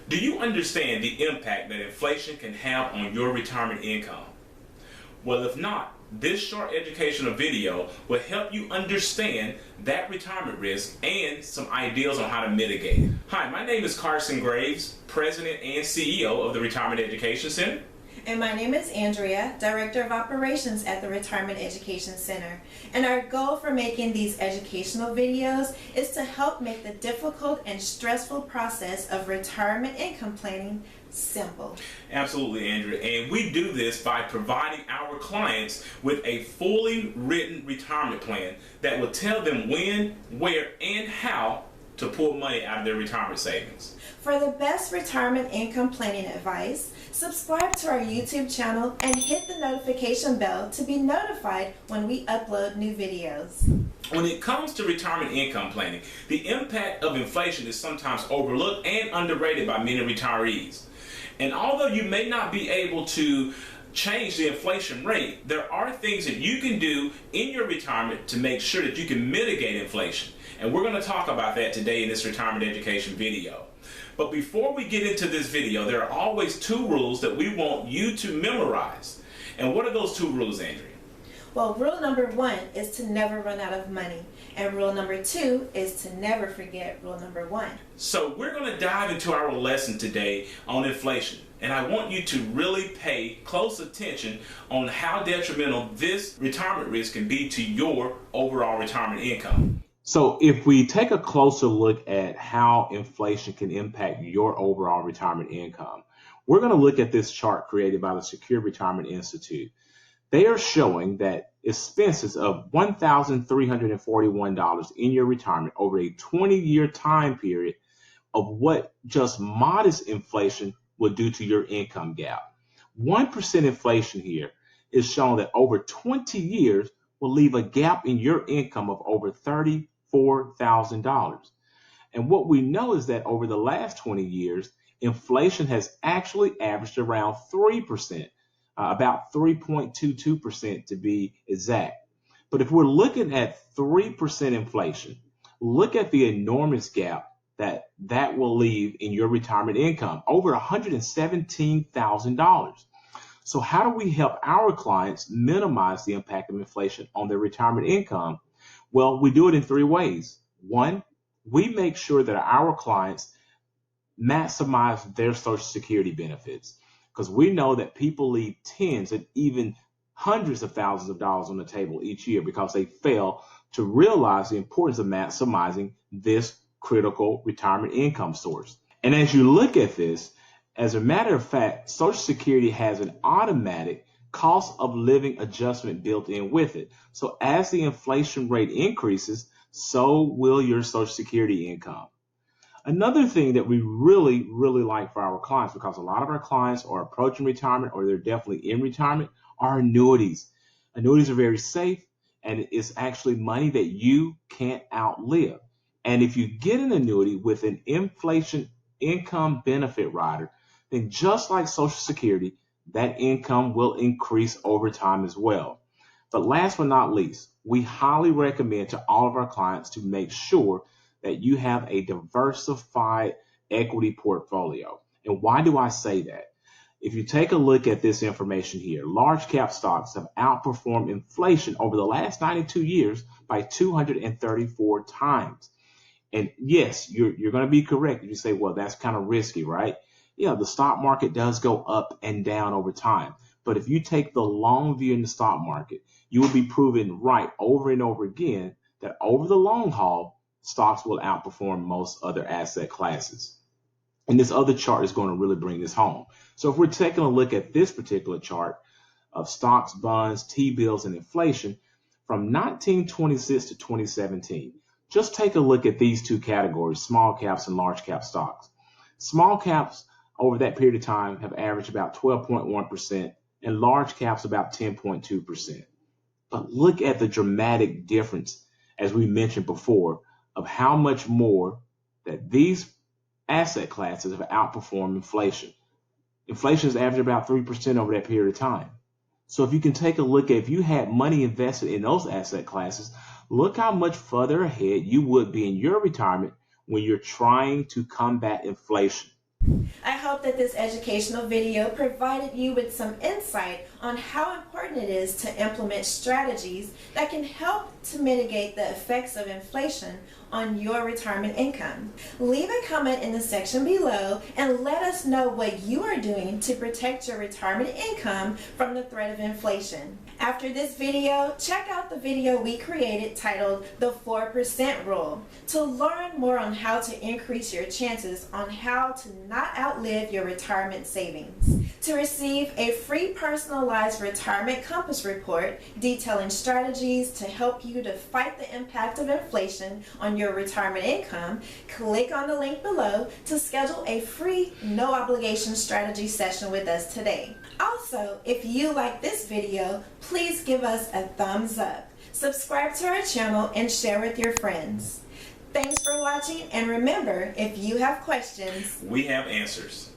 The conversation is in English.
Do you understand the impact that inflation can have on your retirement income? Well, if not, this short educational video will help you understand that retirement risk and some ideas on how to mitigate it. Hi, my name is Carson Graves, President and CEO of the Retirement Education Center. And my name is Andrea, Director of Operations at the Retirement Education Center. And our goal for making these educational videos is to help make the difficult and stressful process of retirement income planning simple. Absolutely, Andrea. And we do this by providing our clients with a fully written retirement plan that will tell them when, where, and how to pull money out of their retirement savings. For the best retirement income planning advice, subscribe to our YouTube channel and hit the notification bell to be notified when we upload new videos. When it comes to retirement income planning, the impact of inflation is sometimes overlooked and underrated by many retirees. And although you may not be able to change the inflation rate, there are things that you can do in your retirement to make sure that you can mitigate inflation. And we're going to talk about that today in this retirement education video. But before we get into this video, there are always two rules that we want you to memorize. And what are those two rules, Andrea? Well, rule number 1 is to never run out of money. And rule number 2 is to never forget rule number 1. So we're going to dive into our lesson today on inflation. And I want you to really pay close attention on how detrimental this retirement risk can be to your overall retirement income. So if we take a closer look at how inflation can impact your overall retirement income, we're going to look at this chart created by the Secure Retirement Institute. They are showing that expenses of $1,341 in your retirement over a 20-year time period of what just modest inflation will do to your income gap. 1% inflation here is shown that over 20 years will leave a gap in your income of over $34,000. And what we know is that over the last 20 years, inflation has actually averaged around 3%, about 3.22% to be exact. But if we're looking at 3% inflation, look at the enormous gap that will leave in your retirement income, over $117,000. So how do we help our clients minimize the impact of inflation on their retirement income? Well, we do it in 3 ways. 1, we make sure that our clients maximize their Social Security benefits, because we know that people leave tens and even hundreds of thousands of dollars on the table each year because they fail to realize the importance of maximizing this critical retirement income source. And as you look at this, as a matter of fact, Social Security has an automatic cost of living adjustment built in with it. So as the inflation rate increases, so will your Social Security income. Another thing that we really like for our clients, because a lot of our clients are approaching retirement or they're definitely in retirement, are annuities. Annuities are very safe, and it's actually money that you can't outlive. And if you get an annuity with an inflation income benefit rider, then just like Social Security, that income will increase over time as well. But last but not least, we highly recommend to all of our clients to make sure that you have a diversified equity portfolio. And why do I say that? If you take a look at this information here, large cap stocks have outperformed inflation over the last 92 years by 234 times. And yes, you're going to be correct if you say, well, that's kind of risky, right? Yeah, the stock market does go up and down over time. But if you take the long view in the stock market, you will be proven right over and over again that over the long haul, stocks will outperform most other asset classes. And this other chart is going to really bring this home. So if we're taking a look at this particular chart of stocks, bonds, T-bills, and inflation from 1926 to 2017, just take a look at these two categories, small caps and large cap stocks. Small caps over that period of time have averaged about 12.1% and large caps about 10.2%. But look at the dramatic difference, as we mentioned before, of how much more that these asset classes have outperformed inflation. Inflation has averaged about 3% over that period of time. So if you can take a look at if you had money invested in those asset classes, look how much further ahead you would be in your retirement when you're trying to combat inflation. I hope that this educational video provided you with some insight on how important it is to implement strategies that can help to mitigate the effects of inflation on your retirement income. Leave a comment in the section below and let us know what you are doing to protect your retirement income from the threat of inflation. After this video, check out the video we created titled The 4% Rule to learn more on how to increase your chances on how to not outlive your retirement savings. To receive a free personalized retirement compass report detailing strategies to help you to fight the impact of inflation on your retirement income, click on the link below to schedule a free no obligation strategy session with us today. Also, if you like this video, please give us a thumbs up, subscribe to our channel, and share with your friends. Thanks for watching, and remember, if you have questions, we have answers.